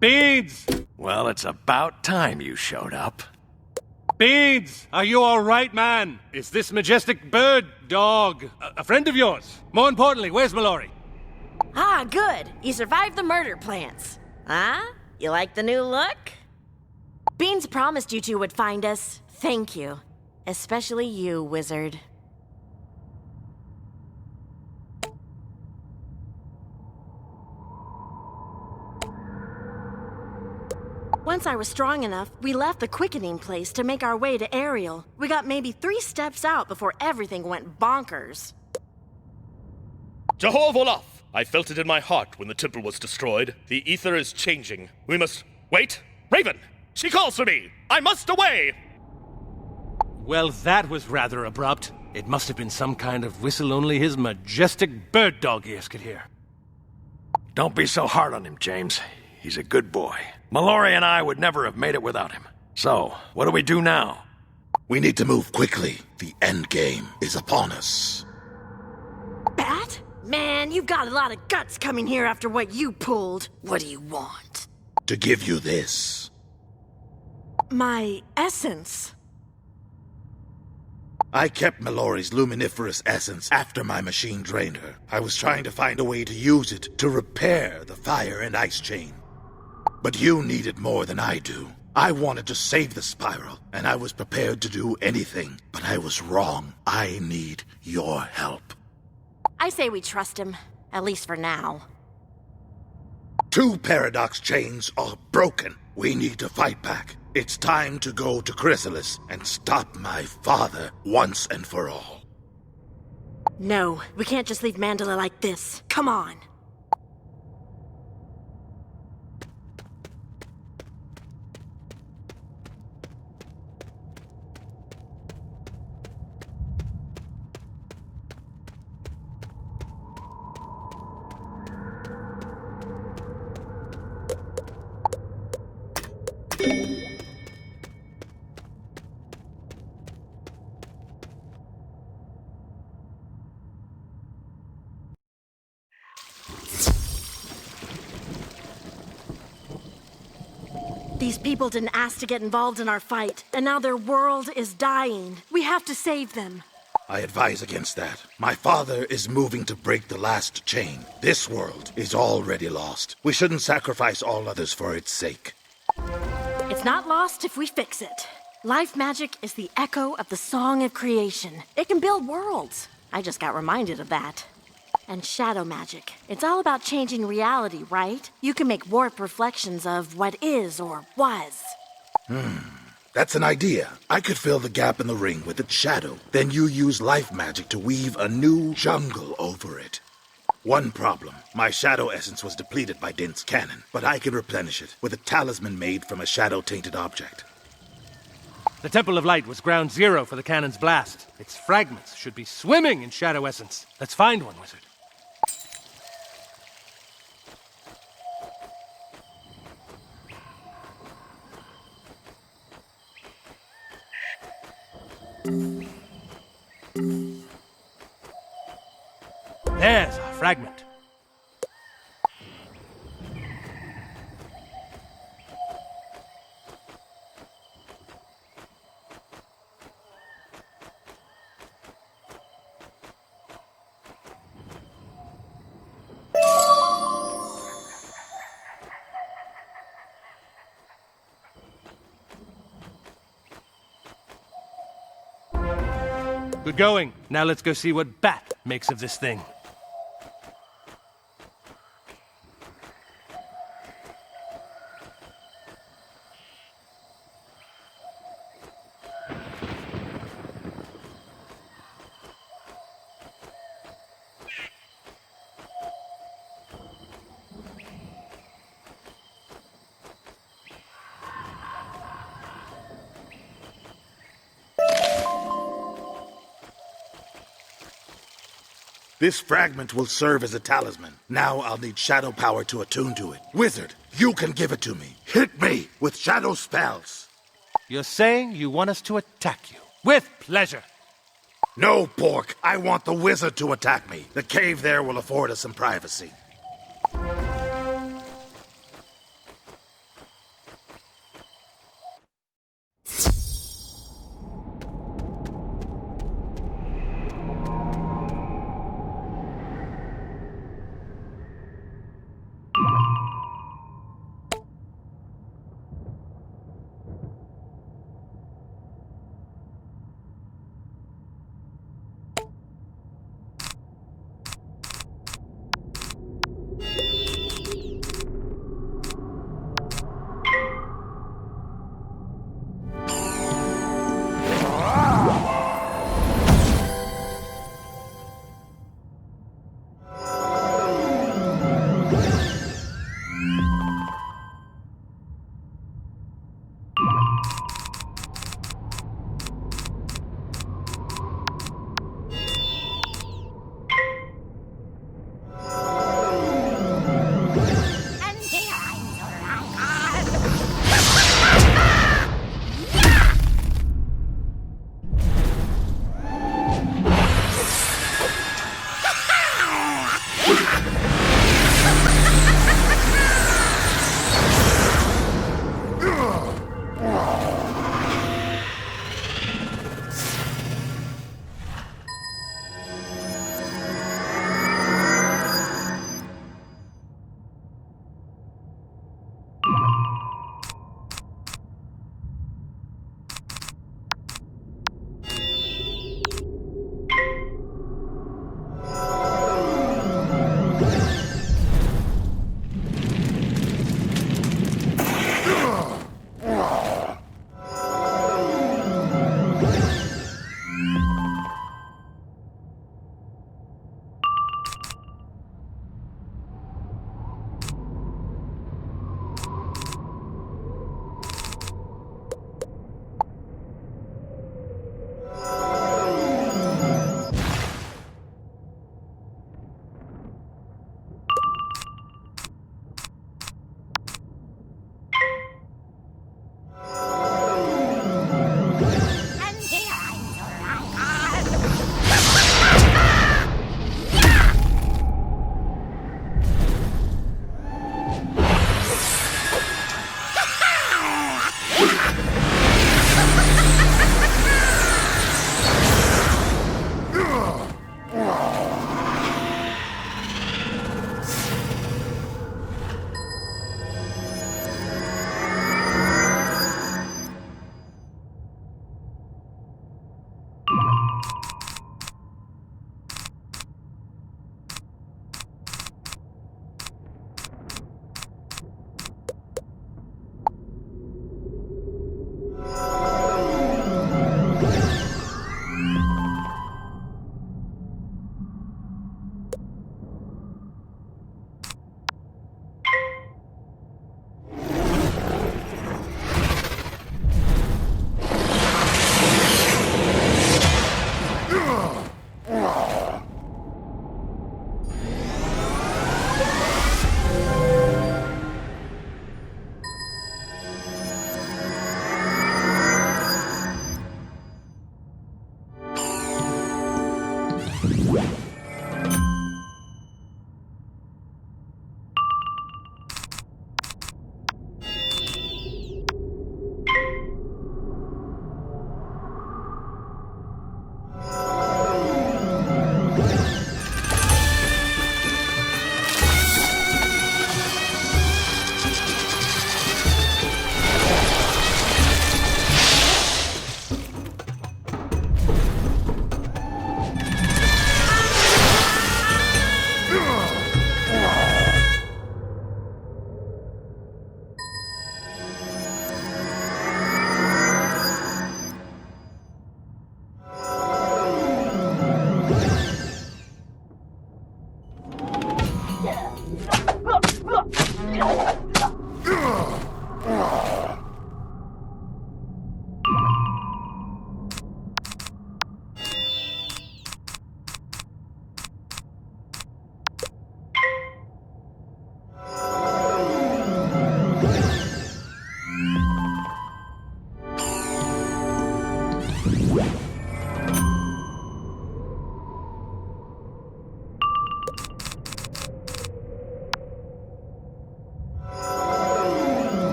Beans! Well, it's about time you showed up. Beans! Are you alright, man? Is this majestic bird, dog, a friend of yours? More importantly, where's Mallory? Ah, good. You survived the murder plants. Huh? You like the new look? Beans promised you two would find us. Thank you. Especially you, Wizard. Once I was strong enough, we left the quickening place to make our way to Ariel. We got maybe 3 steps out before everything went bonkers. Jehovah Olaf! I felt it in my heart when the temple was destroyed. The ether is changing. We must... Wait! Raven! She calls for me! I must away! Well, that was rather abrupt. It must have been some kind of whistle only his majestic bird dog ears could hear. Don't be so hard on him, James. He's a good boy. Mallory and I would never have made it without him. So, what do we do now? We need to move quickly. The end game is upon us. Bat? Man, you've got a lot of guts coming here after what you pulled. What do you want? To give you this. My essence. I kept Mallory's luminiferous essence after my machine drained her. I was trying to find a way to use it to repair the fire and ice chain. But you need it more than I do. I wanted to save the spiral, and I was prepared to do anything, but I was wrong. I need your help. I say we trust him, at least for now. 2 paradox chains are broken. We need to fight back. It's time to go to Chrysalis and stop my father once and for all. No, we can't just leave Mandala like this. Come on. These people didn't ask to get involved in our fight, and now their world is dying. We have to save them. I advise against that. My father is moving to break the last chain. This world is already lost. We shouldn't sacrifice all others for its sake. It's not lost if we fix it. Life magic is the echo of the song of creation. It can build worlds. I just got reminded of that. And shadow magic. It's all about changing reality, right? You can make warped reflections of what is or was. That's an idea. I could fill the gap in the ring with its shadow. Then you use life magic to weave a new jungle over it. One problem. My shadow essence was depleted by Dint's cannon, but I can replenish it with a talisman made from a shadow-tainted object. The Temple of Light was ground zero for the cannon's blast. Its fragments should be swimming in shadow essence. Let's find one, Wizard. There's a fragment. Good going. Now let's go see what Bat makes of this thing. This fragment will serve as a talisman. Now I'll need shadow power to attune to it. Wizard, you can give it to me. Hit me with shadow spells. You're saying you want us to attack you? With pleasure. No, Pork. I want the wizard to attack me. The cave there will afford us some privacy. And here I'm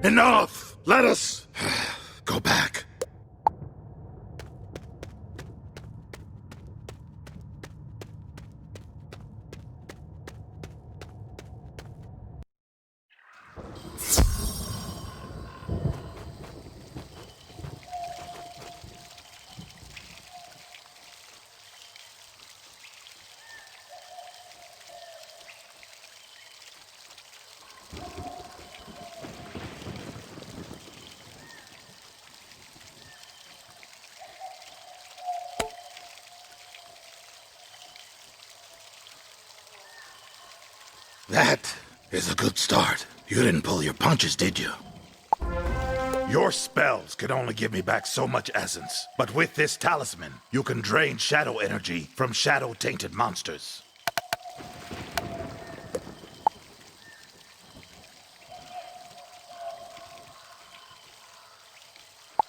Enough! Let us go back. That is a good start. You didn't pull your punches, did you? Your spells could only give me back so much essence. But with this talisman, you can drain shadow energy from shadow-tainted monsters.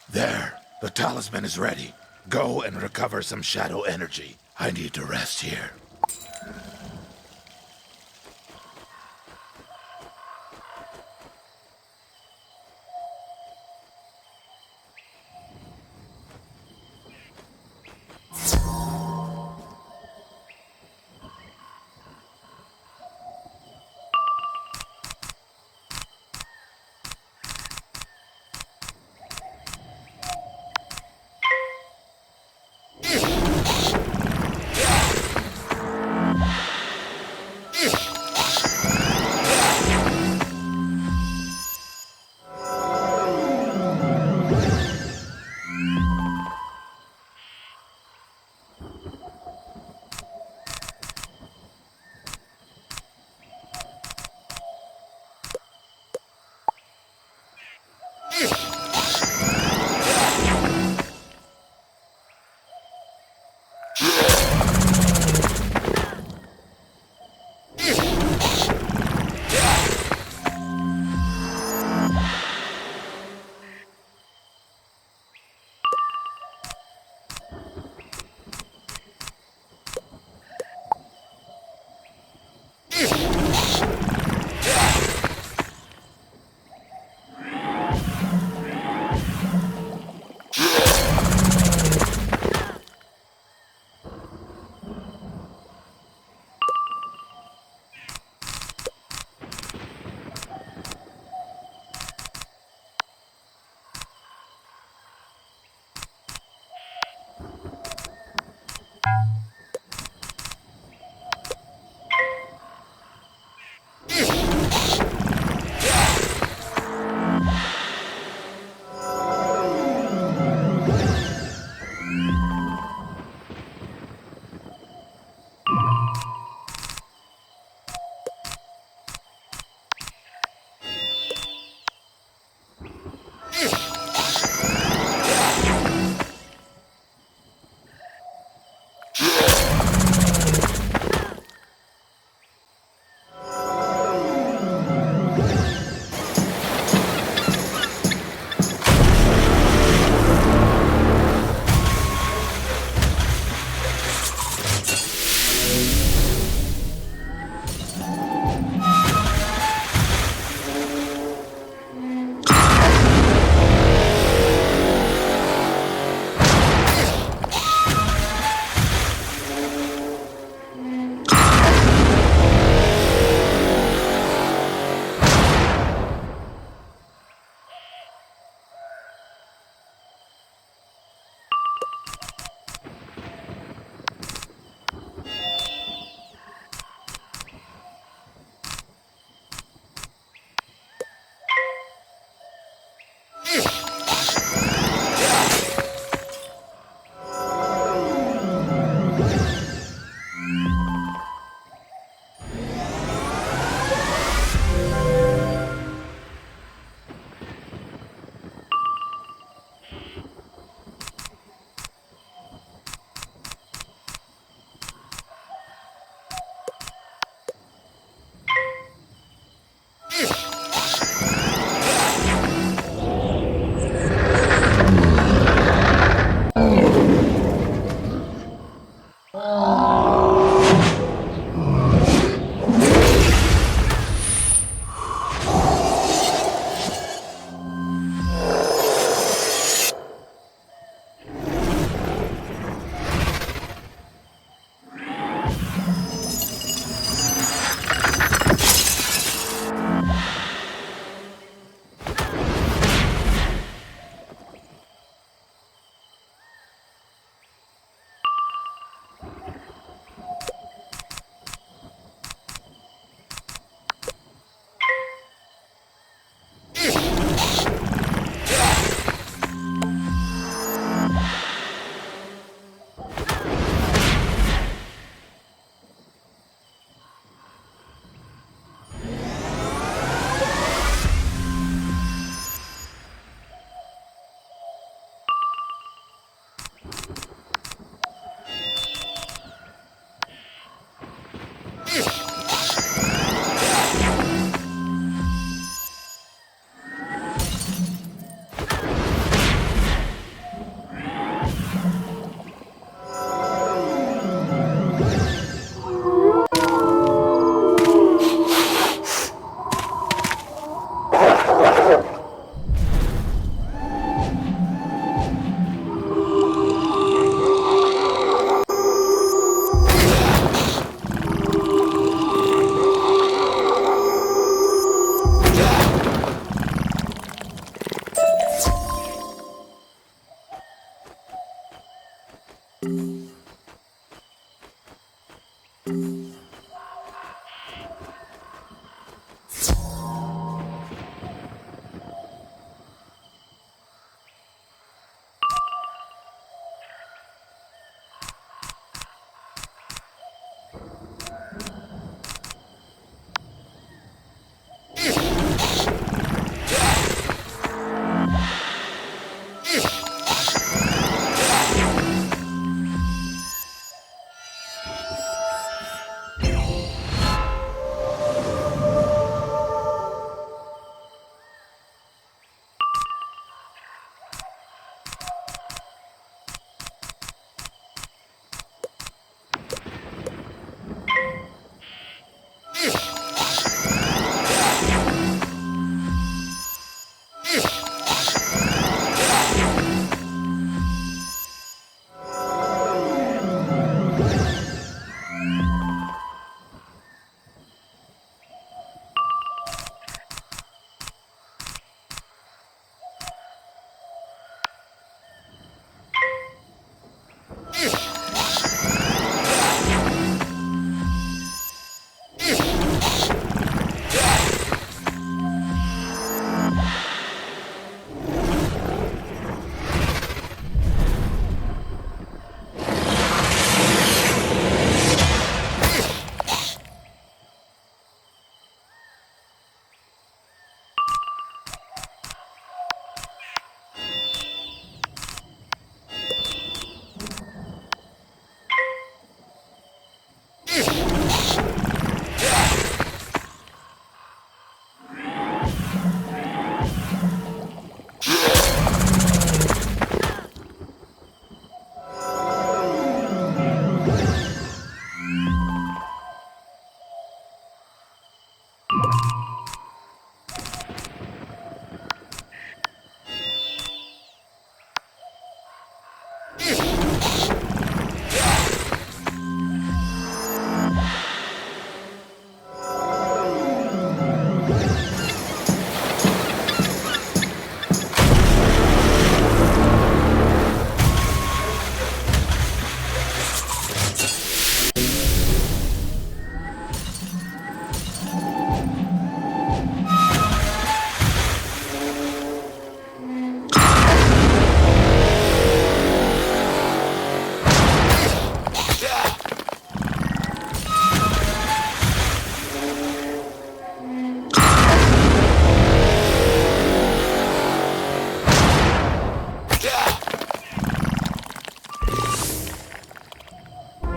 There, the talisman is ready. Go and recover some shadow energy. I need to rest here.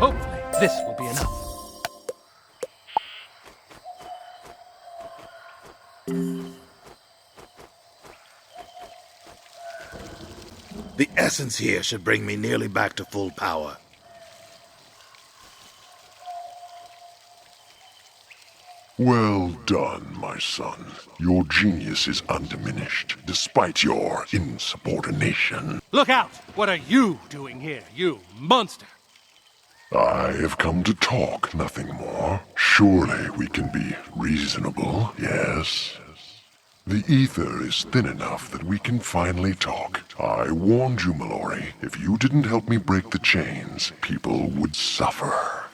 Hopefully, this will be enough. The essence here should bring me nearly back to full power. Well done, my son. Your genius is undiminished, despite your insubordination. Look out! What are you doing here, you monster? I have come to talk, nothing more. Surely we can be reasonable, yes? The ether is thin enough that we can finally talk. I warned you, Mallory. If you didn't help me break the chains, people would suffer.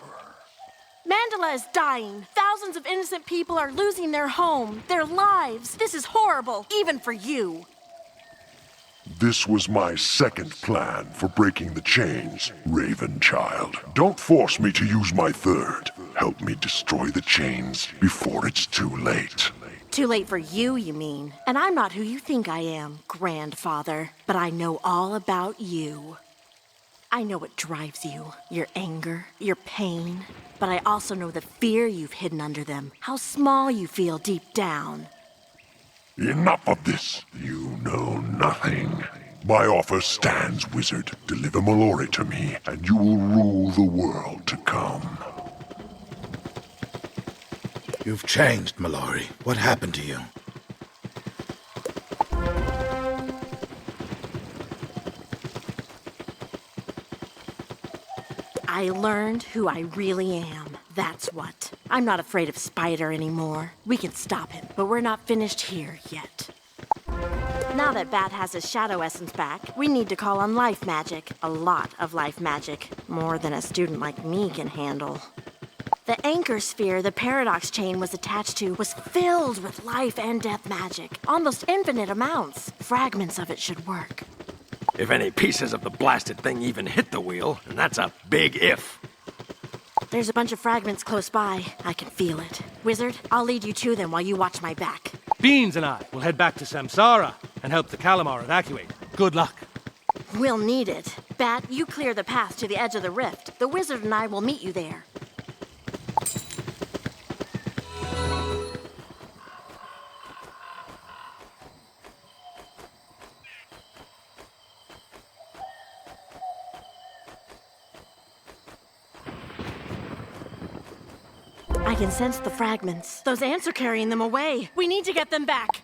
Mandela is dying. Thousands of innocent people are losing their home, their lives. This is horrible, even for you. This was my second plan for breaking the chains, Raven child. Don't force me to use my third. Help me destroy the chains before it's too late. Too late for you, you mean? And I'm not who you think I am, grandfather. But I know all about you. I know what drives you, your anger, your pain. But I also know the fear you've hidden under them, how small you feel deep down. Enough of this. You know nothing. My offer stands, Wizard. Deliver Mallory to me, and you will rule the world to come. You've changed, Mallory. What happened to you? I learned who I really am. That's what. I'm not afraid of Spider anymore. We can stop him, but we're not finished here yet. Now that Bat has his shadow essence back, we need to call on life magic. A lot of life magic. More than a student like me can handle. The anchor sphere the paradox chain was attached to was filled with life and death magic. Almost infinite amounts. Fragments of it should work. If any pieces of the blasted thing even hit the wheel, and that's a big if. There's a bunch of fragments close by. I can feel it. Wizard, I'll lead you to them while you watch my back. Beans and I will head back to Samsara and help the Calamar evacuate. Good luck. We'll need it. Bat, you clear the path to the edge of the rift. The wizard and I will meet you there. I can sense the fragments. Those ants are carrying them away. We need to get them back.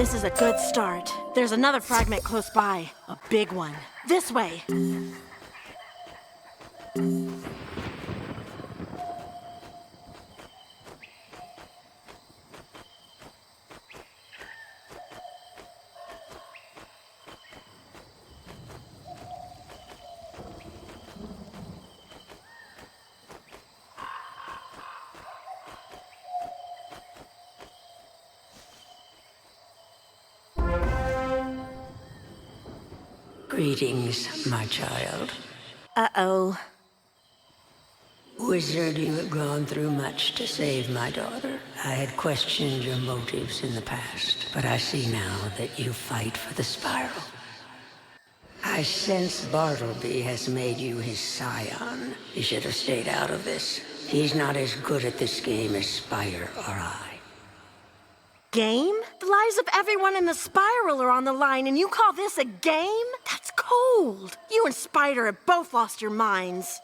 This is a good start. There's another fragment close by. A big one. This way. Greetings, my child. Uh-oh. Wizard, you have gone through much to save my daughter. I had questioned your motives in the past, but I see now that you fight for the Spiral. I sense Bartleby has made you his scion. You should have stayed out of this. He's not as good at this game as Spire or I. Game? The lives of everyone in the Spiral are on the line, and you call this a game? That's cold. You and Spider have both lost your minds.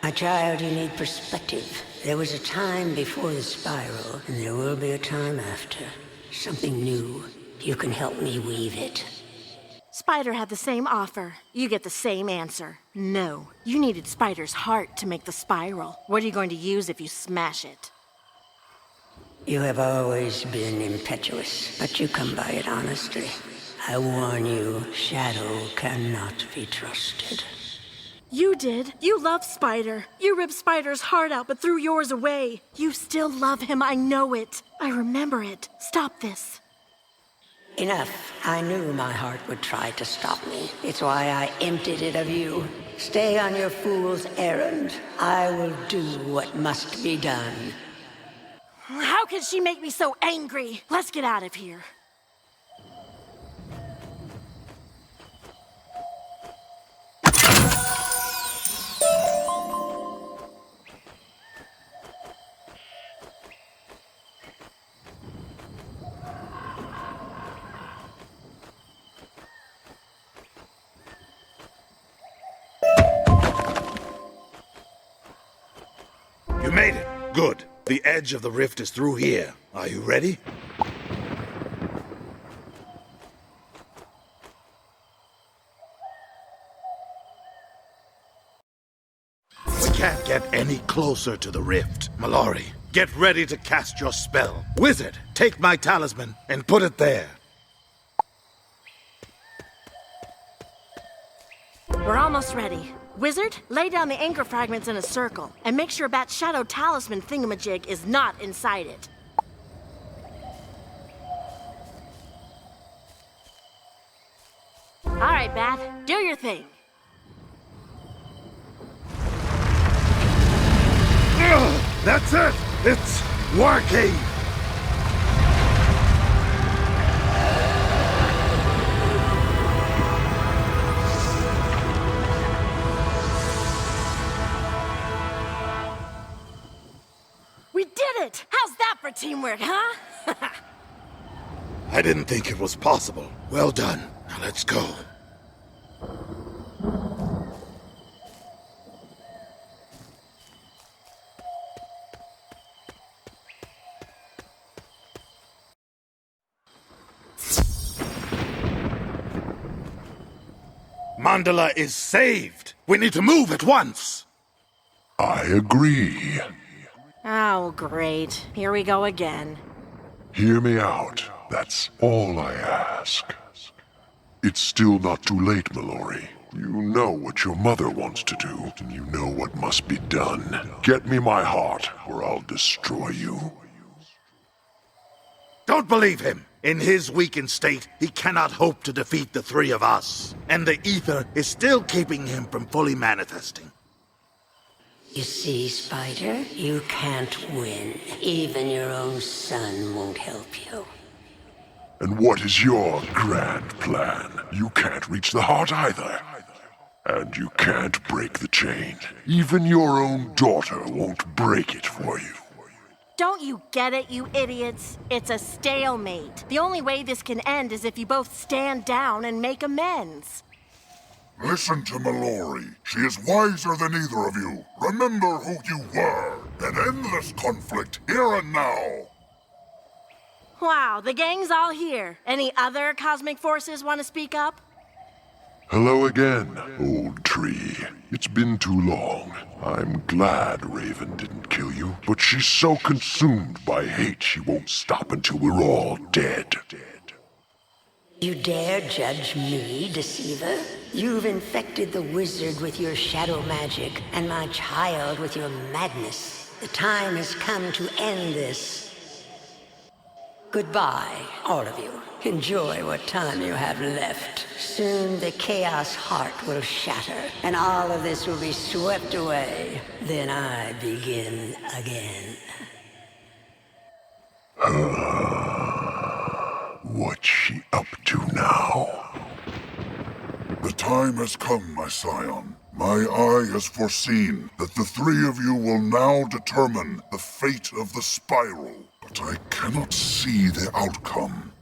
My child, you need perspective. There was a time before the Spiral, and there will be a time after. Something new. You can help me weave it. Spider had the same offer. You get the same answer. No. You needed Spider's heart to make the Spiral. What are you going to use if you smash it? You have always been impetuous, but you come by it honestly. I warn you, Shadow cannot be trusted. You did. You loved Spider. You ripped Spider's heart out, but threw yours away. You still love him, I know it. I remember it. Stop this. Enough. I knew my heart would try to stop me. It's why I emptied it of you. Stay on your fool's errand. I will do what must be done. How can she make me so angry? Let's get out of here. You made it. Good. The edge of the rift is through here. Are you ready? We can't get any closer to the rift. Mallory, get ready to cast your spell. Wizard, take my talisman and put it there. We're almost ready. Wizard, lay down the anchor fragments in a circle, and make sure Bat's shadow talisman thingamajig is not inside it. All right, Bat, do your thing. That's it! It's working! We did it! How's that for teamwork, huh? I didn't think it was possible. Well done. Now let's go. Mandala is saved. We need to move at once. I agree. Oh, great. Here we go again. Hear me out. That's all I ask. It's still not too late, Mallory. You know what your mother wants to do, and you know what must be done. Get me my heart, or I'll destroy you. Don't believe him. In his weakened state, he cannot hope to defeat the three of us. And the ether is still keeping him from fully manifesting. You see, Spider, you can't win. Even your own son won't help you. And what is your grand plan? You can't reach the heart either. And you can't break the chain. Even your own daughter won't break it for you. Don't you get it, you idiots? It's a stalemate. The only way this can end is if you both stand down and make amends. Listen to Mallory. She is wiser than either of you. Remember who you were, and end this conflict here and now. Wow, the gang's all here. Any other cosmic forces want to speak up? Hello again, old tree. It's been too long. I'm glad Raven didn't kill you, but she's so consumed by hate she won't stop until we're all dead. You dare judge me, deceiver? You've infected the wizard with your shadow magic, and my child with your madness. The time has come to end this. Goodbye, all of you. Enjoy what time you have left. Soon the Chaos Heart will shatter, and all of this will be swept away. Then I begin again. What's she up to now? The time has come, my scion. My eye has foreseen that the three of you will now determine the fate of the spiral, but I cannot see the outcome.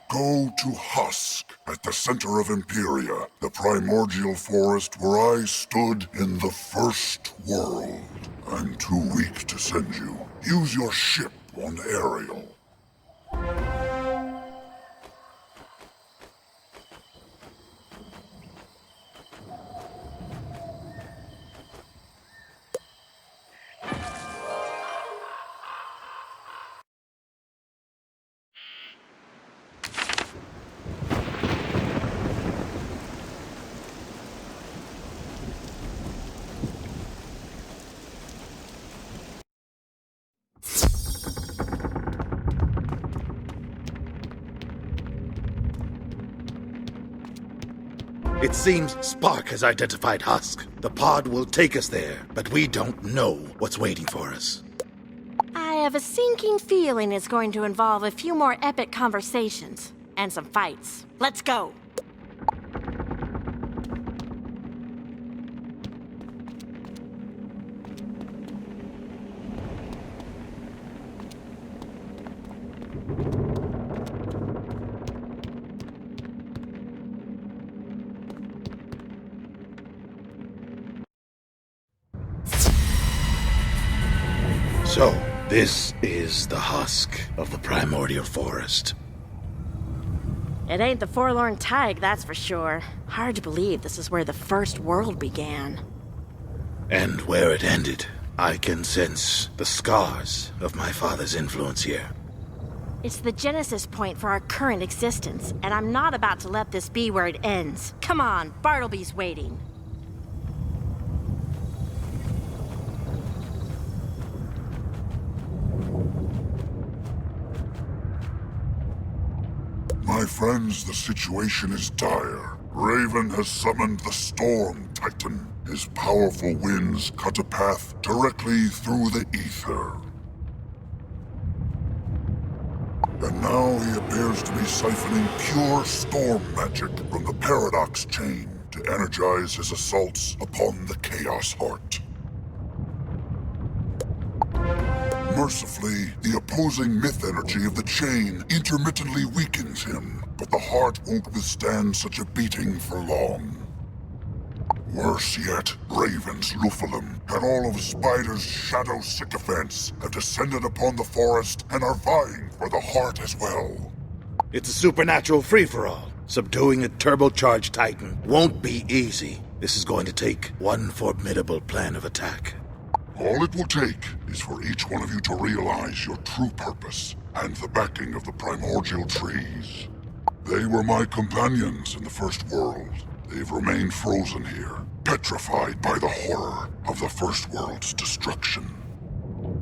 Go to Husk, at the center of Imperia, the primordial forest where I stood in the first world. I'm too weak to send you. Use your ship on Ariel. It seems Spark has identified Husk. The pod will take us there, but we don't know what's waiting for us. I have a sinking feeling it's going to involve a few more epic conversations and some fights. Let's go! So, this is the husk of the primordial forest. It ain't the forlorn tide, that's for sure. Hard to believe this is where the first world began. And where it ended, I can sense the scars of my father's influence here. It's the genesis point for our current existence, and I'm not about to let this be where it ends. Come on, Bartleby's waiting. My friends, the situation is dire. Raven has summoned the Storm Titan. His powerful winds cut a path directly through the ether. And now he appears to be siphoning pure storm magic from the Paradox Chain to energize his assaults upon the Chaos Heart. Mercifully, the opposing myth energy of the chain intermittently weakens him, but the heart won't withstand such a beating for long. Worse yet, Raven's Luphalum and all of Spider's shadow sycophants have descended upon the forest and are vying for the heart as well. It's a supernatural free-for-all. Subduing a turbocharged titan won't be easy. This is going to take one formidable plan of attack. All it will take is for each one of you to realize your true purpose and the backing of the primordial trees. They were my companions in the first world. They've remained frozen here, petrified by the horror of the first world's destruction.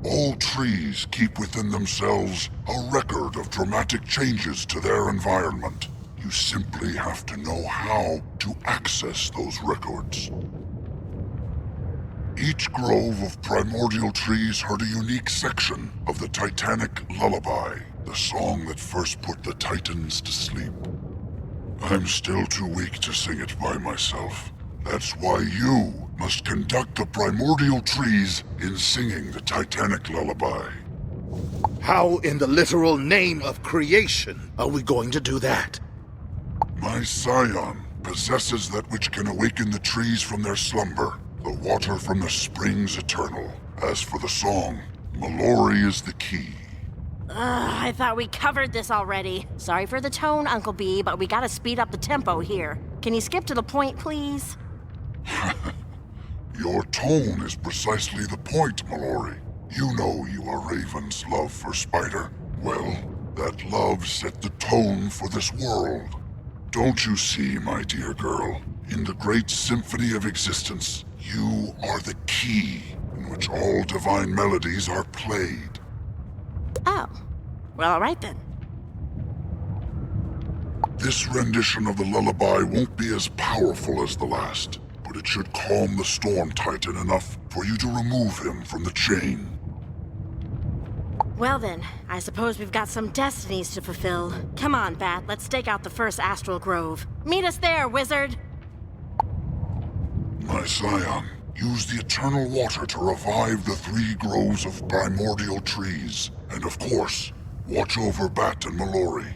All trees keep within themselves a record of dramatic changes to their environment. You simply have to know how to access those records. Each grove of primordial trees heard a unique section of the Titanic Lullaby, the song that first put the Titans to sleep. I'm still too weak to sing it by myself. That's why you must conduct the primordial trees in singing the Titanic Lullaby. How in the literal name of creation are we going to do that? My scion possesses that which can awaken the trees from their slumber, the water from the springs eternal. As for the song, Mallory is the key. I thought we covered this already. Sorry for the tone, Uncle B, but we gotta speed up the tempo here. Can you skip to the point, please? Your tone is precisely the point, Mallory. You know you are Raven's love for Spider. Well, that love set the tone for this world. Don't you see, my dear girl? In the great symphony of existence, you are the key in which all divine melodies are played. Oh. Well, all right then. This rendition of the lullaby won't be as powerful as the last, but it should calm the Storm Titan enough for you to remove him from the chain. Well then, I suppose we've got some destinies to fulfill. Come on, Bat, let's stake out the first Astral Grove. Meet us there, wizard! My scion, use the eternal water to revive the 3 groves of primordial trees. And of course, watch over Bat and Mallory.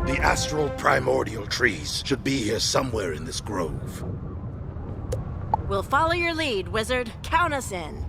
The astral primordial trees should be here somewhere in this grove. We'll follow your lead, wizard. Count us in.